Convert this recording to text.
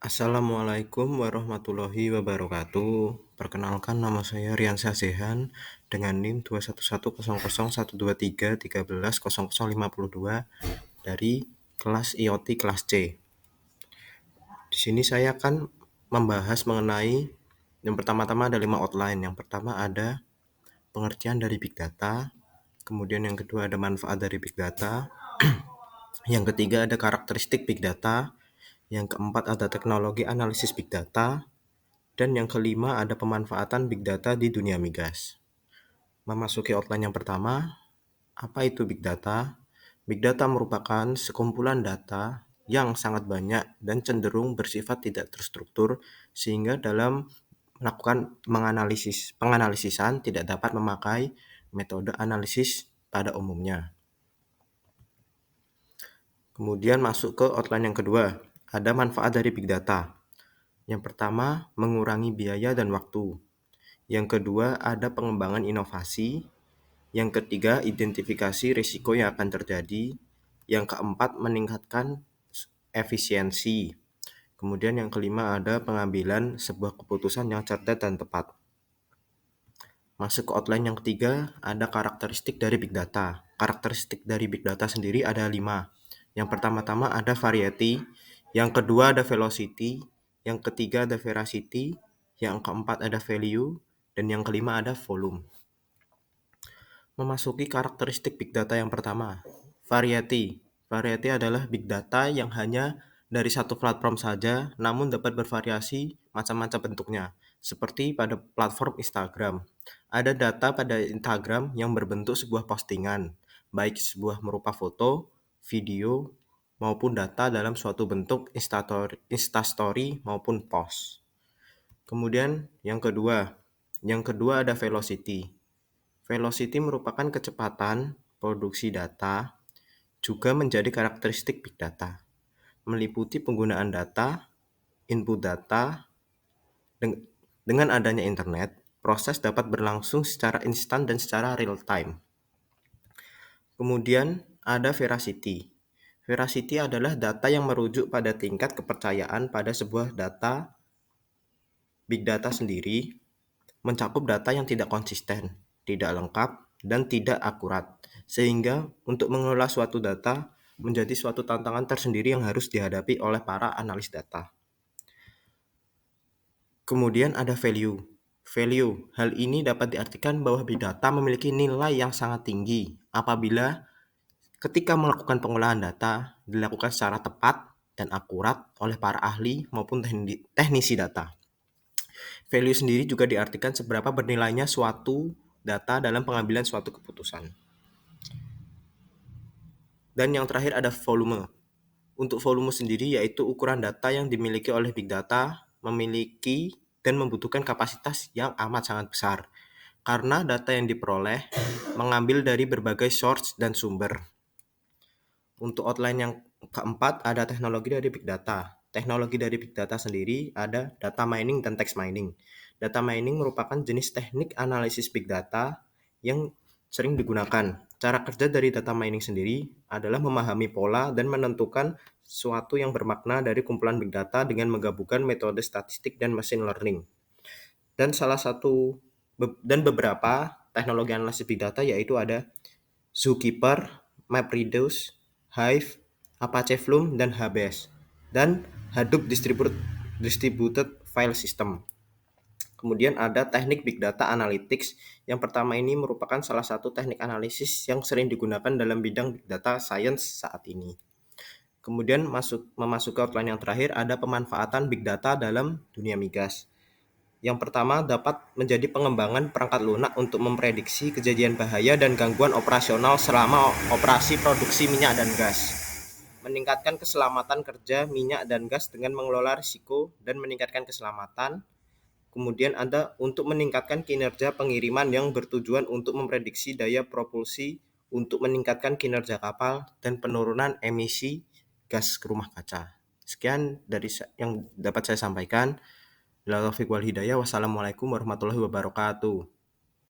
Assalamualaikum warahmatullahi wabarakatuh. Perkenalkan, nama saya Riansyah Zehan dengan NIM 211001233110052 dari kelas IoT kelas C. Di sini saya akan membahas mengenai yang pertama-tama ada 5 outline. Yang pertama ada pengertian dari Big Data, kemudian yang kedua ada manfaat dari Big Data, yang ketiga ada karakteristik Big Data, yang keempat ada teknologi analisis Big Data, dan yang kelima ada pemanfaatan Big Data di dunia migas. Memasuki outline yang pertama, apa itu Big Data? Big Data merupakan sekumpulan data yang sangat banyak dan cenderung bersifat tidak terstruktur sehingga dalam melakukan penganalisisan tidak dapat memakai metode analisis pada umumnya. Kemudian masuk ke outline yang kedua, ada manfaat dari Big Data. Yang pertama, mengurangi biaya dan waktu. Yang kedua, ada pengembangan inovasi. Yang ketiga, identifikasi risiko yang akan terjadi. Yang keempat, meningkatkan efisiensi. Kemudian yang kelima, ada pengambilan sebuah keputusan yang cerdas dan tepat. Masuk ke outline yang ketiga, ada karakteristik dari Big Data. Karakteristik dari Big Data sendiri ada 5. Yang pertama-tama ada variety, yang kedua ada velocity, yang ketiga ada veracity, yang keempat ada value, dan yang kelima ada volume. Memasuki karakteristik Big Data yang pertama, variety. Variety adalah Big Data yang hanya dari satu platform saja, namun dapat bervariasi macam-macam bentuknya. Seperti pada platform Instagram. Ada data pada Instagram yang berbentuk sebuah postingan, baik sebuah merupa foto, video, maupun data dalam suatu bentuk Instastory maupun post. Kemudian yang kedua ada velocity. Velocity merupakan kecepatan produksi data, juga menjadi karakteristik Big Data, meliputi penggunaan data, input data. Dengan adanya internet, proses dapat berlangsung secara instan dan secara real time. Kemudian ada veracity. Veracity adalah data yang merujuk pada tingkat kepercayaan pada sebuah data. Big Data sendiri mencakup data yang tidak konsisten, tidak lengkap, dan tidak akurat, sehingga untuk mengelola suatu data menjadi suatu tantangan tersendiri yang harus dihadapi oleh para analis data. Kemudian ada value. Value, hal ini dapat diartikan bahwa Big Data memiliki nilai yang sangat tinggi apabila ketika melakukan pengolahan data dilakukan secara tepat dan akurat oleh para ahli maupun teknisi data. Value sendiri juga diartikan seberapa bernilainya suatu data dalam pengambilan suatu keputusan. Dan yang terakhir ada volume. Untuk volume sendiri yaitu ukuran data yang dimiliki oleh Big Data memiliki dan membutuhkan kapasitas yang amat sangat besar. Karena data yang diperoleh mengambil dari berbagai source dan sumber. Untuk outline yang keempat ada teknologi dari Big Data. Teknologi dari Big Data sendiri ada data mining dan text mining. Data mining merupakan jenis teknik analisis Big Data yang sering digunakan. Cara kerja dari data mining sendiri adalah memahami pola dan menentukan sesuatu yang bermakna dari kumpulan Big Data dengan menggabungkan metode statistik dan machine learning. Dan beberapa teknologi analisis Big Data yaitu ada Zookeeper, MapReduce, Hive, Apache Flume, dan HBase, dan Hadoop Distributed File System. Kemudian ada teknik Big Data Analytics. Yang pertama ini merupakan salah satu teknik analisis yang sering digunakan dalam bidang Big Data Science saat ini. Kemudian memasuki outline yang terakhir ada pemanfaatan Big Data dalam dunia migas. Yang pertama dapat menjadi pengembangan perangkat lunak untuk memprediksi kejadian bahaya dan gangguan operasional selama operasi produksi minyak dan gas. Meningkatkan keselamatan kerja minyak dan gas dengan mengelola risiko dan meningkatkan keselamatan. Kemudian ada untuk meningkatkan kinerja pengiriman yang bertujuan untuk memprediksi daya propulsi untuk meningkatkan kinerja kapal dan penurunan emisi gas rumah kaca. Sekian dari yang dapat saya sampaikan. Wassalamualaikum warahmatullahi wabarakatuh.